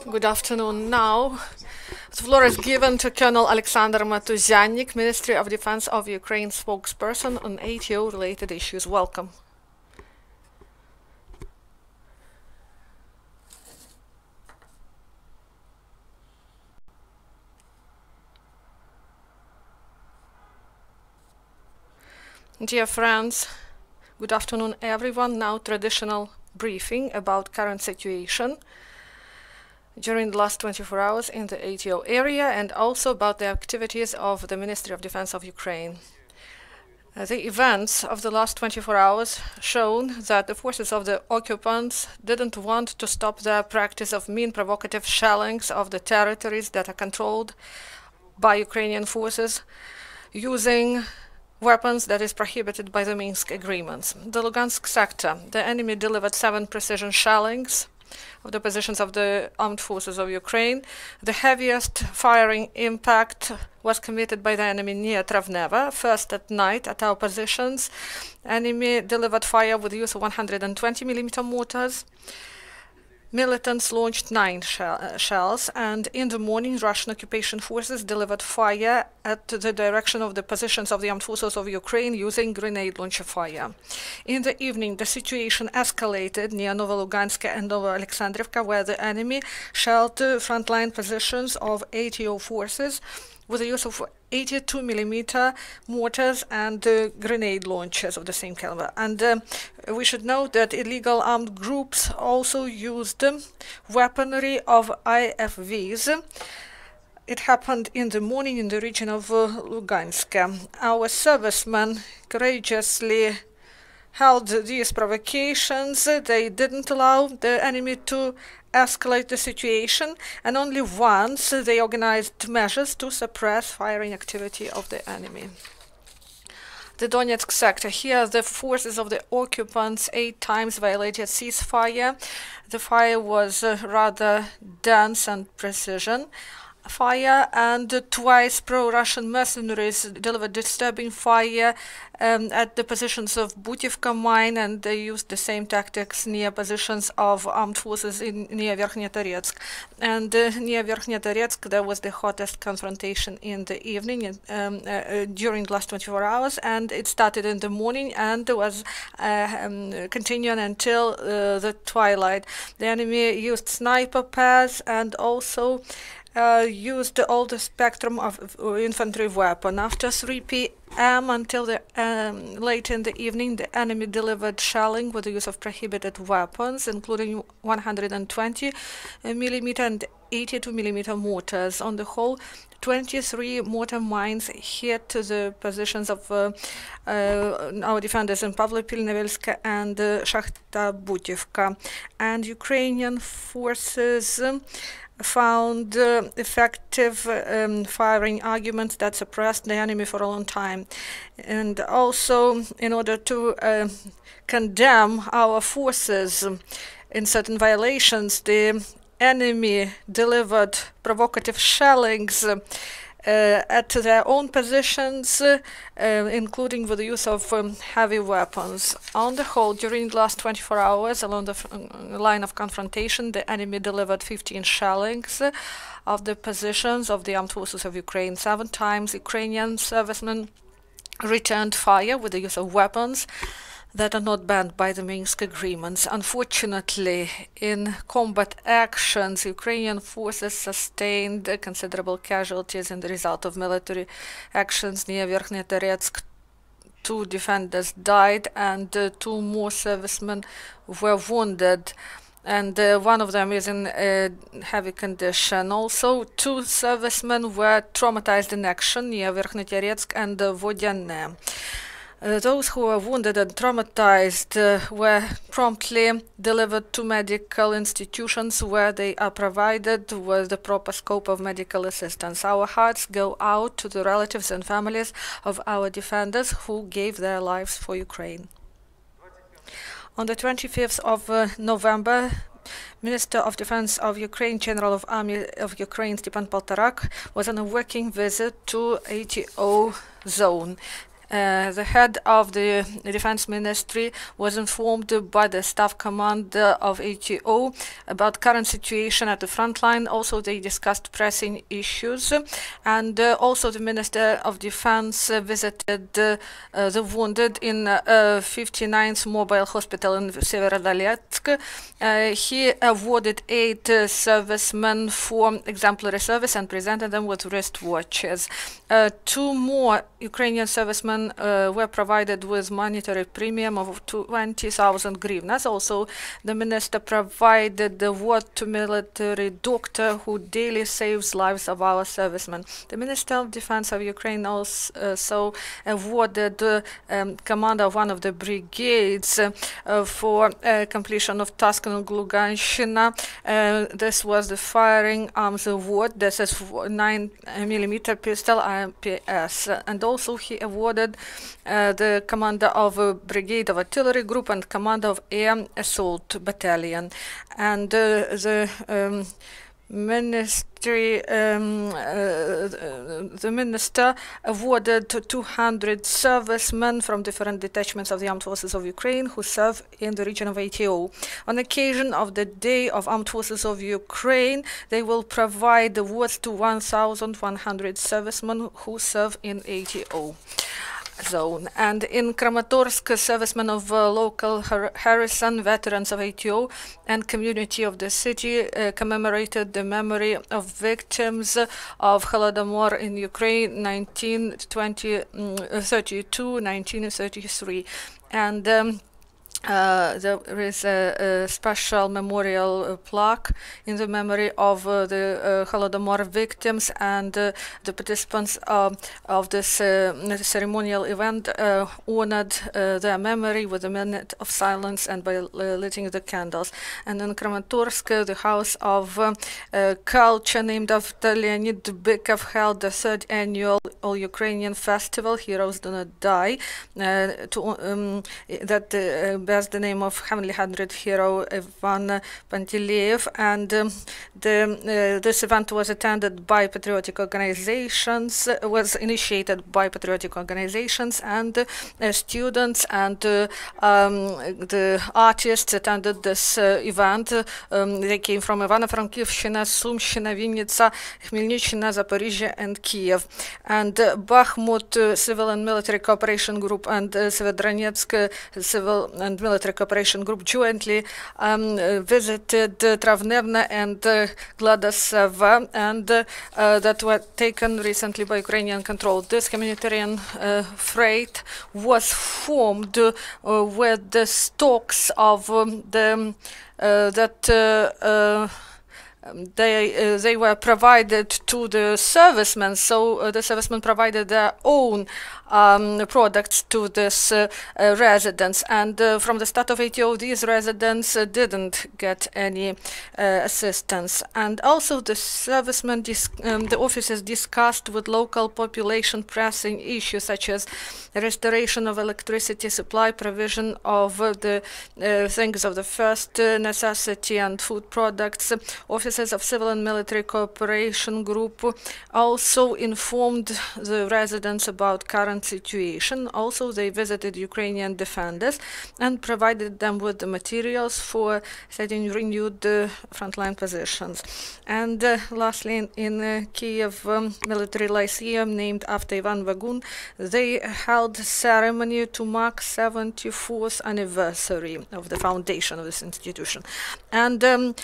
Good afternoon. Now, the floor is given to Colonel Oleksandr Motuzyanyk, Ministry of Defense of Ukraine spokesperson on ATO-related issues. Welcome. Dear friends, good afternoon, everyone. Now, traditional briefing about current situation during the last 24 hours in the ATO area and also about the activities of the Ministry of Defense of Ukraine. The events of the last 24 hours shown that the forces of the occupants didn't want to stop their practice of mean provocative shellings of the territories that are controlled by Ukrainian forces using weapons that is prohibited by the Minsk agreements. The Lugansk sector, the enemy delivered 7 precision shellings of the positions of the armed forces of Ukraine. The heaviest firing impact was committed by the enemy near Travneva, first at night at our positions. Enemy delivered fire with the use of 120mm mortars. Militants launched 9 shells, and in the morning Russian occupation forces delivered fire at the direction of the positions of the armed forces of Ukraine using grenade launcher fire. In the evening, the situation escalated near Novolugansk and Oleksandrivka, where the enemy shelled frontline positions of ATO forces with the use of 82mm mortars and grenade launchers of the same caliber. And we should note that illegal armed groups also used weaponry of IFVs. It happened in the morning in the region of Lugansk. Our servicemen courageously held these provocations. They didn't allow the enemy to escalate the situation, and only once they organized measures to suppress firing activity of the enemy. The Donetsk sector. Here, the forces of the occupants 8 times violated ceasefire. The fire was rather dense and precision fire, and twice pro-Russian mercenaries delivered disturbing fire at the positions of Butivka mine, and they used the same tactics near positions of armed forces near Verkhnetoretsk. And near Verkhnetoretsk, there was the hottest confrontation in the evening during the last 24 hours, and it started in the morning and was continuing until the twilight. The enemy used sniper pairs and also used all the spectrum of infantry weapon. After 3 p.m. until late in the evening, the enemy delivered shelling with the use of prohibited weapons, including 120mm and 82mm mortars. On the whole, 23 mortar mines hit the positions of our defenders in Pavlo-Pilnevelsk and Shakhta Butivka. And Ukrainian forces found effective firing arguments that suppressed the enemy for a long time. And also, in order to condemn our forces in certain violations, the enemy delivered provocative shellings at their own positions, including with the use of heavy weapons. On the whole, during the last 24 hours, along the line of confrontation, the enemy delivered 15 shellings of the positions of the armed forces of Ukraine. 7 times Ukrainian servicemen returned fire with the use of weapons that are not banned by the Minsk agreements. Unfortunately, in combat actions, Ukrainian forces sustained considerable casualties in the result of military actions near Verkhnetoretsk. 2 defenders died and 2 more servicemen were wounded, and one of them is in a heavy condition. Also, 2 servicemen were traumatized in action near Verkhnetoretsk and Vodyane. Those who were wounded and traumatized were promptly delivered to medical institutions where they are provided with the proper scope of medical assistance. Our hearts go out to the relatives and families of our defenders who gave their lives for Ukraine. On the 25th of November, Minister of Defense of Ukraine, General of Army of Ukraine Stepan Poltorak was on a working visit to ATO zone. The head of the Defense Ministry was informed by the staff commander of ATO about current situation at the front line. Also, they discussed pressing issues, and also the Minister of Defense visited the wounded in 59th Mobile Hospital in Severodonetsk. He awarded 8 servicemen for exemplary service and presented them with wristwatches. 2 more Ukrainian servicemen were provided with monetary premium of 20,000 hryvnias. Also, the minister provided the award to military doctor who daily saves lives of our servicemen. The Minister of Defense of Ukraine also awarded commander of one of the brigades for completion of task in Luganshina. This was the firing arms award. This is 9mm pistol IPS, and also he awarded the commander of a brigade of artillery group and commander of air assault battalion. And the minister awarded 200 servicemen from different detachments of the Armed Forces of Ukraine who serve in the region of ATO. On occasion of the Day of Armed Forces of Ukraine, they will provide awards to 1,100 servicemen who serve in ATO zone. And in Kramatorsk, servicemen of local Harrison, veterans of ATO and community of the city commemorated the memory of victims of Holodomor in Ukraine 1932-1933. And there is a special memorial plaque in the memory of the Holodomor victims, and the participants of this ceremonial event honored their memory with a minute of silence and by lighting the candles. And in Kramatorsk, the House of Culture named after Leonid Bykov held the 3rd annual All-Ukrainian Festival, Heroes Do Not Die, that bears the name of Heavenly 100 hero Ivan Pantileev, and this event was attended by patriotic organizations, was initiated by patriotic organizations, and students and the artists attended this event. They came from Ivano-Frankivщина, Sumshina, Vinnytsia, Khmelnytskina, Zaporizhia, and Kiev. And Bakhmut Civil and Military Cooperation Group and Severodonetsk Civil and Military Cooperation Group jointly visited Travnevna and Gladaseva, and that were taken recently by Ukrainian control. This humanitarian freight was formed with the stocks of they were provided to the servicemen, so the servicemen provided their own products to this residents, and from the start of ATO these residents didn't get any assistance. And also the servicemen, the officers discussed with local population pressing issues such as restoration of electricity supply, provision of the things of the first necessity and food products. Officers of Civil and Military Cooperation Group also informed the residents about current situation. Also, they visited Ukrainian defenders and provided them with the materials for setting renewed frontline positions. And lastly, in Kiev Military Lyceum, named after Ivan Vagun, they held a ceremony to mark 74th anniversary of the foundation of this institution. And the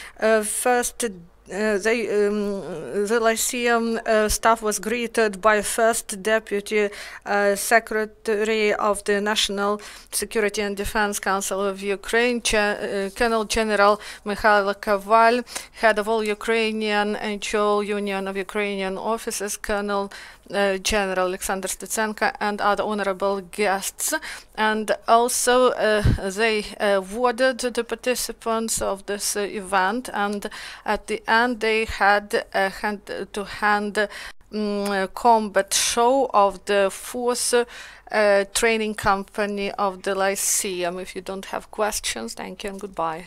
Lyceum staff was greeted by First Deputy Secretary of the National Security and Defense Council of Ukraine, Colonel General Mikhail Koval, head of all Ukrainian NGO Union of Ukrainian Officers, Colonel General Oleksandr, and other honorable guests. And also they awarded the participants of this event, and at the end they had a hand-to-hand combat show of the 4th training company of the Lyceum. If you don't have questions, thank you and goodbye.